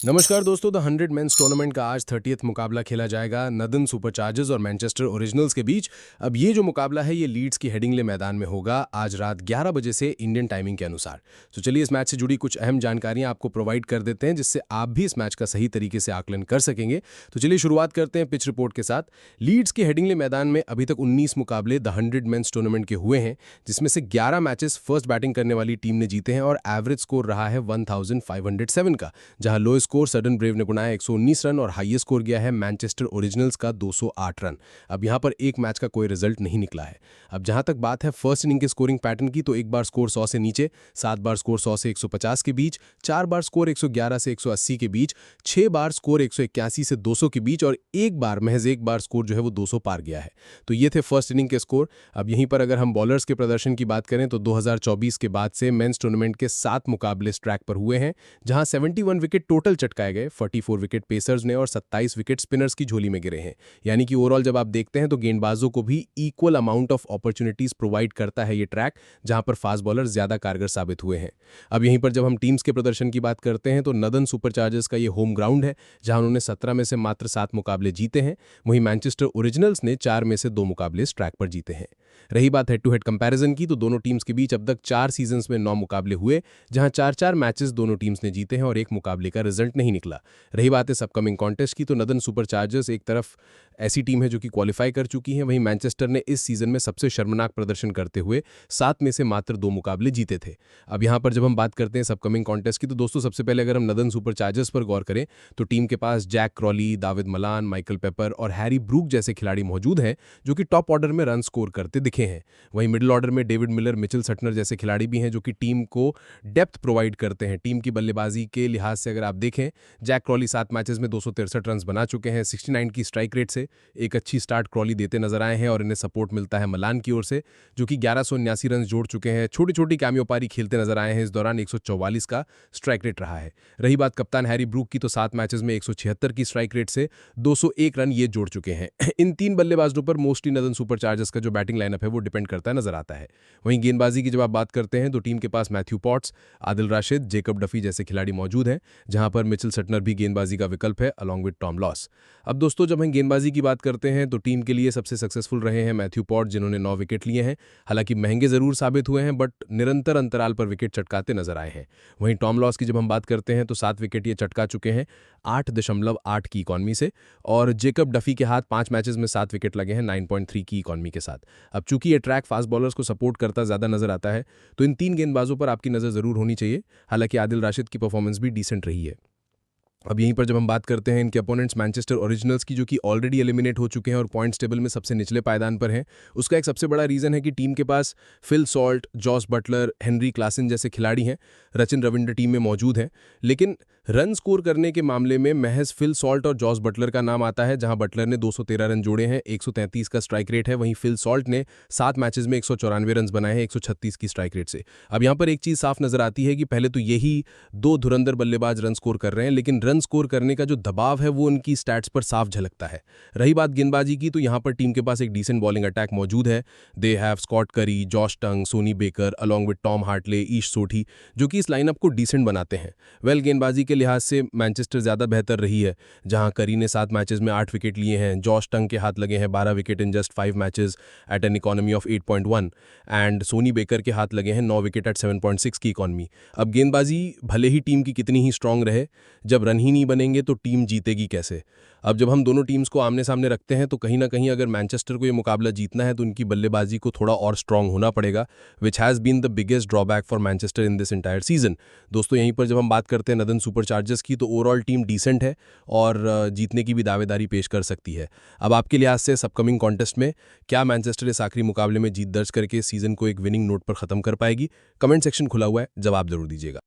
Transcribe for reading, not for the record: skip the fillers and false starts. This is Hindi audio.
नमस्कार दोस्तों, द 100 मेंस टूर्नामेंट का आज 30th मुकाबला खेला जाएगा नदन सुपरचार्जर्स और मैनचेस्टर ओरिजिनल्स के बीच। अब ये जो मुकाबला है ये लीड्स की हेडिंगले मैदान में होगा आज रात 11 बजे से इंडियन टाइमिंग के अनुसार। तो चलिए इस मैच से जुड़ी कुछ अहम जानकारियां आपको प्रोवाइड कर देते हैं जिससे आप भी इस मैच का सही तरीके से आकलन कर सकेंगे। तो चलिए शुरुआत करते हैं पिच रिपोर्ट के साथ। लीड्स के हेडिंगले मैदान में अभी तक 19 मुकाबले द 100 मेंस टूर्नामेंट के हुए हैं, जिसमें से 11 मैचेस फर्स्ट बैटिंग करने वाली टीम ने जीते हैं और एवरेज स्कोर रहा है 1507 का, जहां लो स्कोर सडन ब्रेव ने बनाया 119 रन और हाईएस्ट स्कोर गया है मैनचेस्टर ओरिजिनल्स का 208 रन। अब यहां पर एक मैच का कोई रिजल्ट नहीं निकला है। अब जहां तक बात है फर्स्ट इनिंग के स्कोरिंग पैटर्न की, तो एक बार स्कोर 100 से नीचे, 7 बार स्कोर 100 से 150 के बीच, 4 बार स्कोर 111 से 180 के बीच, 6 बार स्कोर 181 से 200 के बीच और महज एक बार स्कोर जो है वो 200 पार गया है। तो ये थे फर्स्ट इनिंग के स्कोर। अब यहीं पर अगर हम बॉलर्स के प्रदर्शन की बात करें तो 2024 के बाद से मेंस टूर्नामेंट के 7 मुकाबले इस ट्रैक पर हुए हैं, जहां 71 विकेट टोटल चटकाए गए, 44 विकेट पेसर्स ने और 27 विकेट स्पिनर्स की झोली में गिरे हैं। यानी कि ओवरऑल जब आप देखते हैं तो गेंदबाजों को भी equal amount of opportunities provide करता है ये ट्रैक, जहां पर फास्ट बॉलर ज्यादा कारगर साबित हुए हैं। अब यहीं पर जब हम टीम्स के प्रदर्शन की बात करते हैं तो नदन सुपरचार्जर्स का ये होम ग्राउंड है, जहां उन्होंने 17 में से मात्र 7 मुकाबले जीते हैं। वहीं मैनचेस्टर ओरिजिनल्स ने 4 में से 2 मुकाबले इस ट्रैक पर जीते हैं। रही बात हेड टू हेड कंपैरिजन की, तो दोनों टीम्स के बीच अब तक 4 सीजन्स में 9 मुकाबले हुए, जहां 4-4 मैचेस दोनों टीम्स ने जीते हैं और एक मुकाबले का रिजल्ट नहीं निकला। रही बात इस अपकमिंग कॉन्टेस्ट की, तो नदन सुपरचार्जर्स एक तरफ ऐसी टीम है जो कि क्वालिफाई कर चुकी है, वहीं मैनचेस्टर ने इस सीजन में सबसे शर्मनाक प्रदर्शन करते हुए 7 में से मात्र 2 मुकाबले जीते थे। अब यहां पर जब हम बात करते हैं इस अपकमिंग कॉन्टेस्ट की, तो दोस्तों सबसे पहले अगर हम नदन सुपरचार्जर्स पर गौर करें तो टीम के पास Jack Crawley, Dawid Malan, Michael Pepper और हैरी ब्रूक जैसे खिलाड़ी मौजूद हैं जो कि टॉप ऑर्डर में रन स्कोर करते दिखे हैं। वहीं मिडिल ऑर्डर में डेविड मिलर, मिचेल सटनर जैसे खिलाड़ी भी हैं जो कि टीम को डेप्थ प्रोवाइड करते हैं। टीम की बल्लेबाजी के लिहाज से अगर आप देखें, जैक क्रॉली 7 मैचेस में 263 रन बना चुके हैं 69 की स्ट्राइक रेट से। एक अच्छी स्टार्ट क्रॉली देते नजर आए हैं और इन्हें सपोर्ट मिलता है मलान की ओर से, जो कि 1179 रन जोड़ चुके हैं। छोटी छोटी कैमियो पारी खेलते नजर आए हैं। इस दौरान 144 का स्ट्राइक रेट रहा है। रही बात कप्तान हैरी ब्रूक की, तो 7 मैचेस में 176 की स्ट्राइक रेट से 201 रन ये जोड़ चुके हैं। इन 3 बल्लेबाजों पर मोस्टली नदन सुपरचार्जर्स का जो बैटिंग लाइनअप है वो डिपेंड करता नजर आता है। वहीं गेंदबाजी की जब आप बात करते हैं तो टीम के पास Matthew Potts, Adil Rashid, Jacob Duffy जैसे खिलाड़ी मौजूद हैं, जहां पर मिचेल सटनर भी गेंदबाजी का विकल्प है अलॉन्ग विद टॉम लॉस। अब दोस्तों जब हम गेंदबाजी की बात करते हैं तो टीम के लिए सबसे सक्सेसफुल रहे हैं मैथ्यू पॉट, जिन्होंने 9 विकेट लिए हैं। हालांकि महंगे जरूर साबित हुए हैं बट निरंतर अंतराल पर विकेट चटकाते नजर आए हैं। वहीं टॉम लॉस की जब हम बात करते हैं तो 7 विकेट ये चटका चुके हैं 8.8 की इकॉनमी से, और जेकब डफी के हाथ 5 मैचेस में 7 विकेट लगे हैं 9.3 की इकॉनमी के साथ। अब चूंकि ये ट्रैक फास्ट बॉलर्स को सपोर्ट करता ज्यादा नजर आता है तो इन 3 गेंदबाजों पर आपकी नजर जरूर होनी चाहिए। हालांकि आदिल राशिद की परफॉर्मेंस भी डिसेंट रही है। अब यहीं पर जब हम बात करते हैं इनके अपोनेंट्स मैनचेस्टर ओरिजिनल्स की, जो कि ऑलरेडी एलिमिनेट हो चुके हैं और पॉइंट्स टेबल में सबसे निचले पायदान पर हैं, उसका एक सबसे बड़ा रीजन है कि टीम के पास Phil Salt, Jos Buttler, Heinrich Klaasen जैसे खिलाड़ी हैं। रचिन रविंद्र टीम में मौजूद हैं, लेकिन रन स्कोर करने के मामले में महज फिल सॉल्ट और जॉस बटलर का नाम आता है, जहां बटलर ने 213 रन जोड़े हैं, 133 का स्ट्राइक रेट है। वहीं फिल सॉल्ट ने 7 मैचेस में 194 रन बनाए हैं 136 की स्ट्राइक रेट से। अब यहां पर एक चीज साफ नजर आती है कि पहले तो यही 2 धुरंधर बल्लेबाज रन स्कोर कर रहे हैं, लेकिन रन स्कोर करने का जो दबाव है वो उनकी स्टैट्स पर साफ झलकता है। रही बात गेंदबाजी की, तो यहां पर टीम के पास एक डिसेंट बॉलिंग अटैक मौजूद है। They have Scott Currie, Josh Tongue, Sonny Baker along with Tom Hartley, Ish Sodhi, जो कि इस लाइनअप को डिसेंट बनाते हैं। वेल गेंदबाजी के लिहाज से मैनचेस्टर ज्यादा बेहतर रही है, जहां करी ने 7 मैचेस में 8 विकेट लिए हैं। जॉश टंग के हाथ लगे हैं 12 wicket in just 5 matches at an economy of 8.1 and Sonny Baker के हाथ लगे हैं 9 विकेट एट 7.6 की इकोनॉमी। अब गेंदबाजी भले ही टीम की कितनी ही स्ट्रांग रहे, जब रन ही नहीं बनेंगे तो टीम जीतेगी कैसे। अब जब हम दोनों टीम्स को आमने सामने रखते हैं तो कहीं ना कहीं अगर मैनचेस्टर को ये मुकाबला जीतना है तो उनकी बल्लेबाजी को थोड़ा और स्ट्रांग होना पड़ेगा, which has been the biggest drawback for Manchester in this entire season. दोस्तों यहीं पर जब हम बात करते हैं नदन सुपरचार्जर्स की, तो ओवरऑल टीम डिसेंट है और जीतने की भी दावेदारी पेश कर सकती है। अब आपके लिहाज से अपकमिंग कॉन्टेस्ट में क्या मैनचेस्टर इस आखिरी मुकाबले में जीत दर्ज करके सीजन को एक विनिंग नोट पर खत्म कर पाएगी? कमेंट सेक्शन खुला हुआ है, जवाब जरूर दीजिएगा।